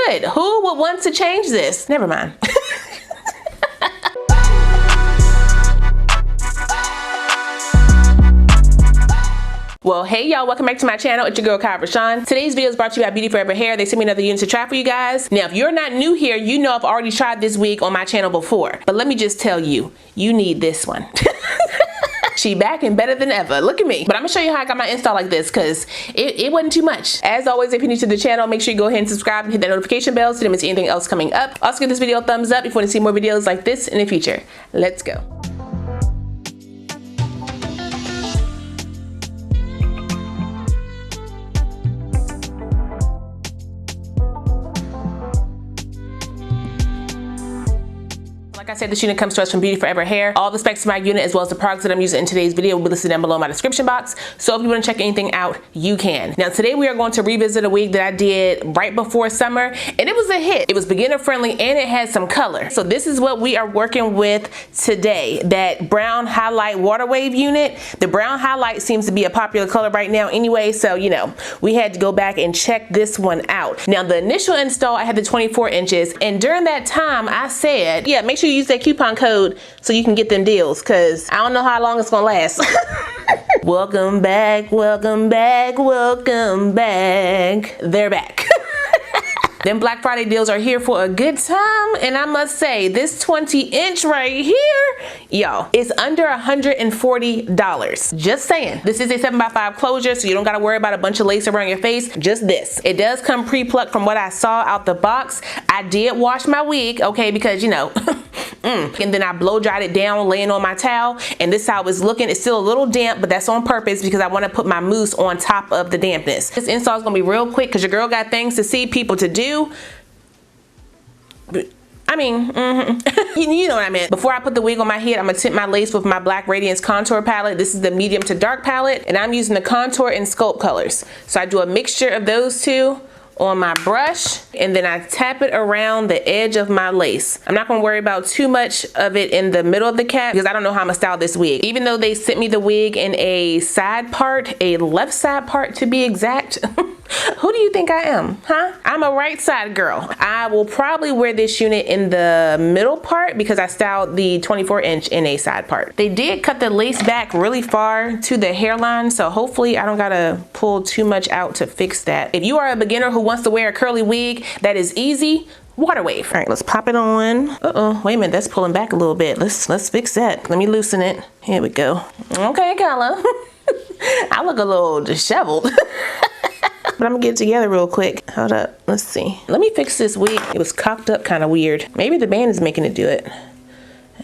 good. Who would want to change this? Never mind. Well, hey y'all, welcome back to my channel. It's your girl, Kie RaShon. Today's video is brought to you by BeautyForever Hair. They sent me another unit to try for you guys. Now, if you're not new here, you know I've already tried this wig on my channel before. But let me just tell you, you need this one. She back and better than ever. Look at me. But I'm gonna show you how I got my install like this because it wasn't too much. As always, if you're new to the channel, make sure you go ahead and subscribe and hit that notification bell so you don't miss anything else coming up. Also give this video a thumbs up if you want to see more videos like this in the future. Let's go. Like I said, this unit comes to us from BeautyForever Hair. All the specs of my unit as well as the products that I'm using in today's video will be listed down below in my description box. So if you want to check anything out, you can. Now today we are going to revisit a wig that I did right before summer and it was a hit. It was beginner friendly and it had some color. So this is what we are working with today. That brown highlight water wave unit. The brown highlight seems to be a popular color right now anyway. So you know, we had to go back and check this one out. Now the initial install, I had the 24 inches and during that time I said, yeah, make sure you use that coupon code so you can get them deals because I don't know how long it's gonna last. Welcome back, welcome back, welcome back. They're back. Them Black Friday deals are here for a good time, and I must say, this 20-inch right here, y'all, is under $140. Just saying. This is a 7x5 closure, so you don't gotta worry about a bunch of lace around your face, just this. It does come pre-plucked from what I saw out the box. I did wash my wig, okay, because you know, and then I blow dried it down laying on my towel, and this is how it's looking. It's still a little damp, but that's on purpose because I wanna put my mousse on top of the dampness. This install is gonna be real quick because your girl got things to see, people to do. I mean, you know what I meant. Before I put the wig on my head, I'm gonna tint my lace with my Black Radiance contour palette. This is the medium to dark palette, and I'm using the contour and sculpt colors. So I do a mixture of those two on my brush, and then I tap it around the edge of my lace. I'm not gonna worry about too much of it in the middle of the cap because I don't know how I'm gonna style this wig. Even though they sent me the wig in a side part, a left side part to be exact. Who do you think I am, huh? I'm a right side girl. I will probably wear this unit in the middle part because I styled the 24-inch in a side part. They did cut the lace back really far to the hairline, so hopefully I don't gotta pull too much out to fix that. If you are a beginner who wants to wear a curly wig that is easy, water wave. All right, let's pop it on. Uh-oh, wait a minute, that's pulling back a little bit. Let's fix that. Let me loosen it. Here we go. Okay, Kyla. I look a little disheveled. But I'm gonna get it together real quick. Hold up, let's see. Let me fix this wig. It was cocked up kind of weird. Maybe the band is making it do it.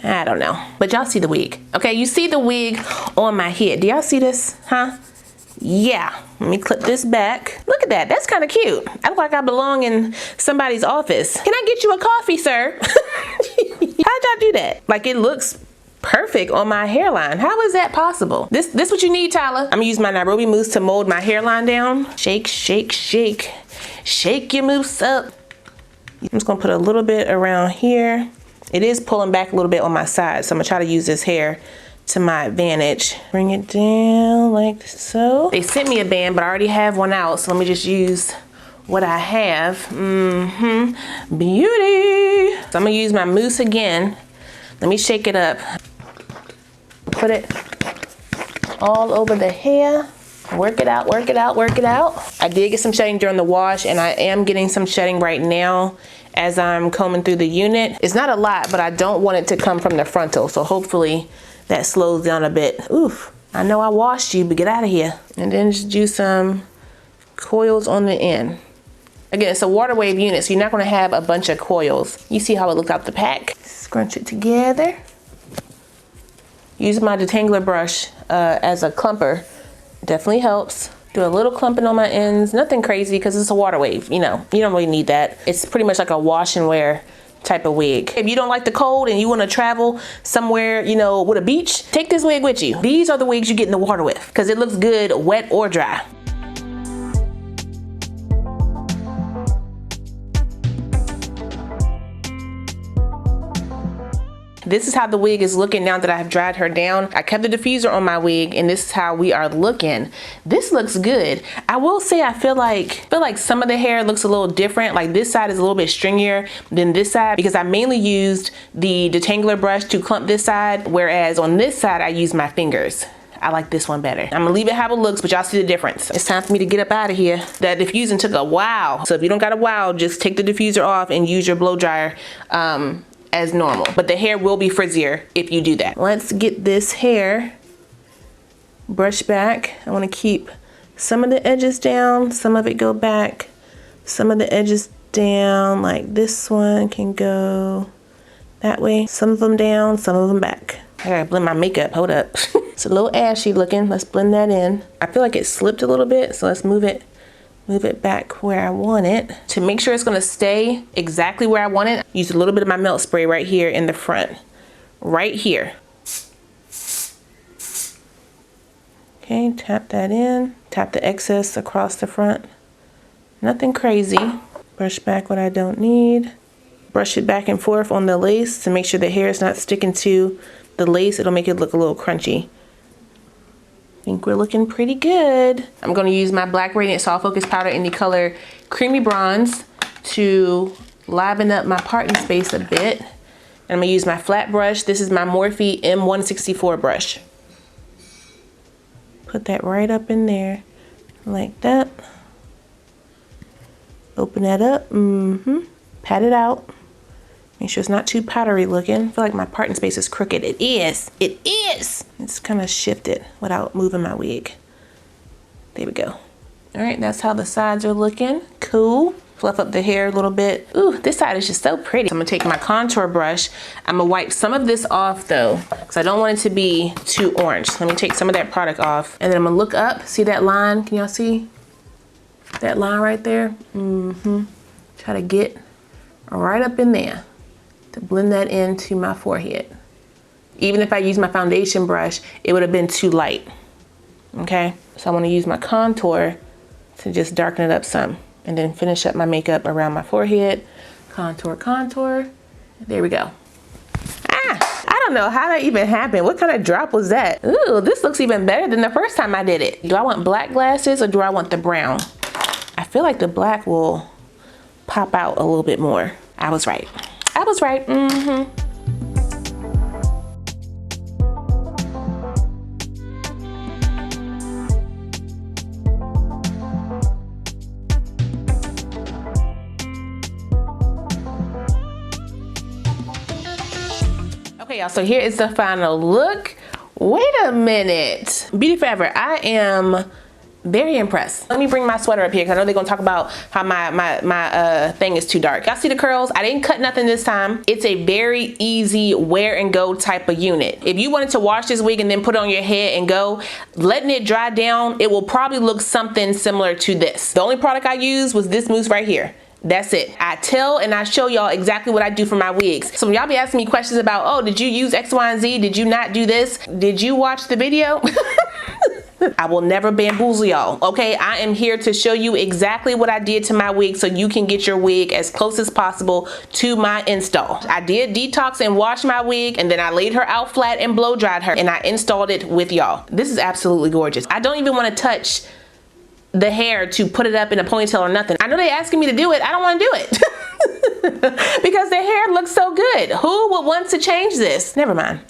I don't know. But y'all see the wig. Okay, you see the wig on my head. Do y'all see this, huh? Yeah, let me clip this back. Look at that, that's kind of cute. I look like I belong in somebody's office. Can I get you a coffee, sir? How'd y'all do that? Like it looks perfect on my hairline. How is that possible? This what you need, Tyler. I'm gonna use my Nairobi mousse to mold my hairline down. Shake, shake, shake. Shake your mousse up. I'm just gonna put a little bit around here. It is pulling back a little bit on my side, so I'm gonna try to use this hair to my advantage. Bring it down like so. They sent me a band, but I already have one out, so let me just use what I have. Beauty. So I'm gonna use my mousse again. Let me shake it up. Put it all over the hair. Work it out, work it out, work it out. I did get some shedding during the wash, and I am getting some shedding right now as I'm combing through the unit. It's not a lot, but I don't want it to come from the frontal, so hopefully that slows down a bit. Oof, I know I washed you, but get out of here. And then just do some coils on the end. Again, it's a water wave unit, so you're not gonna have a bunch of coils. You see how it looks out the pack. Scrunch it together. Use my detangler brush as a clumper. Definitely helps. Do a little clumping on my ends. Nothing crazy because it's a water wave. You know, you don't really need that. It's pretty much like a wash and wear type of wig. If you don't like the cold and you want to travel somewhere, you know, with a beach, take this wig with you. These are the wigs you get in the water with because it looks good wet or dry. This is how the wig is looking now that I have dried her down. I kept the diffuser on my wig, and this is how we are looking. This looks good. I will say I feel like some of the hair looks a little different. Like this side is a little bit stringier than this side because I mainly used the detangler brush to clump this side, whereas on this side I use my fingers. I like this one better. I'm gonna leave it how it looks, but y'all see the difference. It's time for me to get up out of here. That diffusing took a while. So if you don't got a while, just take the diffuser off and use your blow dryer as normal. But the hair will be frizzier if you do that. Let's get this hair brushed back. I wanna keep some of the edges down, some of it go back, some of the edges down, like this one can go that way. Some of them down, some of them back. I gotta blend my makeup, hold up. It's a little ashy looking, let's blend that in. I feel like it slipped a little bit, so let's move it back where I want it. To make sure it's gonna stay exactly where I want it, use a little bit of my melt spray right here in the front. Right here. Okay, tap that in. Tap the excess across the front. Nothing crazy. Brush back what I don't need. Brush it back and forth on the lace to make sure the hair is not sticking to the lace. It'll make it look a little crunchy. I think we're looking pretty good. I'm gonna use my Black Radiant Soft Focus Powder in the color Creamy Bronze to liven up my parting space a bit. And I'm gonna use my flat brush. This is my Morphe M164 brush. Put that right up in there, like that. Open that up, pat it out. Make sure it's not too powdery looking. I feel like my parting space is crooked. It is. It's kind of shifted without moving my wig. There we go. All right, that's how the sides are looking. Cool. Fluff up the hair a little bit. Ooh, this side is just so pretty. So I'm gonna take my contour brush. I'm gonna wipe some of this off though, because I don't want it to be too orange. Let me take some of that product off. And then I'm gonna look up. See that line? Can y'all see that line right there? Try to get right up in there to blend that into my forehead. Even if I use my foundation brush, it would have been too light. Okay, so I want to use my contour to just darken it up some, and then finish up my makeup around my forehead. Contour, contour. There we go. I don't know how that even happened. What kind of drop was that? Ooh, this looks even better than the first time I did it. Do I want black glasses or do I want the brown? I feel like the black will pop out a little bit more. I was right. I was right. Okay, y'all, so here is the final look. Wait a minute. Beauty Forever, I am very impressed. Let me bring my sweater up here because I know they're gonna talk about how my thing is too dark. Y'all see the curls? I didn't cut nothing this time. It's a very easy wear and go type of unit. If you wanted to wash this wig and then put it on your head and go, letting it dry down, it will probably look something similar to this. The only product I used was this mousse right here. That's it. I tell and I show y'all exactly what I do for my wigs. So when y'all be asking me questions about, oh, did you use X, Y, and Z? Did you not do this? Did you watch the video? I will never bamboozle y'all, okay? I am here to show you exactly what I did to my wig so you can get your wig as close as possible to my install. I did detox and wash my wig, and then I laid her out flat and blow dried her, and I installed it with y'all. This is absolutely gorgeous. I don't even want to touch the hair to put it up in a ponytail or nothing. I know they're asking me to do it. I don't want to do it. Because the hair looks so good. Who would want to change this? Never mind.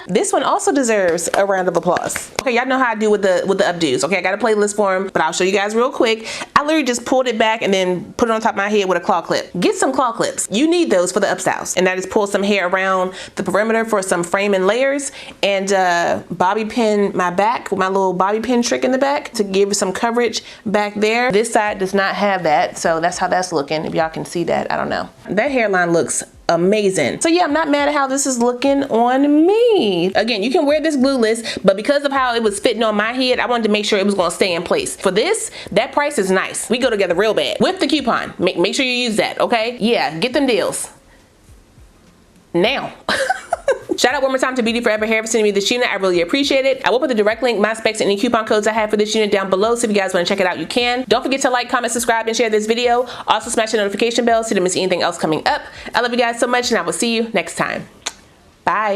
This one also deserves a round of applause. Okay, y'all know how I do with the updos. Okay, I got a playlist for them, but I'll show you guys real quick. I literally just pulled it back and then put it on top of my head with a claw clip. Get some claw clips. You need those for the upstyles. And I just pull some hair around the perimeter for some framing layers, and bobby pin my back with my little bobby pin trick in the back to give some coverage back there. This side does not have that, so that's how that's looking. If y'all can see that, I don't know. That hairline looks amazing. So yeah, I'm not mad at how this is looking on me. Again, you can wear this glueless, but because of how it was fitting on my head, I wanted to make sure it was going to stay in place. For this, that price is nice. We go together real bad. With the coupon, make sure you use that, okay? Yeah, get them deals now. Shout out one more time to BeautyForever Hair for sending me this unit. I really appreciate it. I will put the direct link, my specs, and any coupon codes I have for this unit down below, so if you guys want to check it out, you can. Don't forget to like, comment, subscribe, and share this video. Also smash the notification bell so you don't miss anything else coming up. I love you guys so much, and I will see you next time. Bye.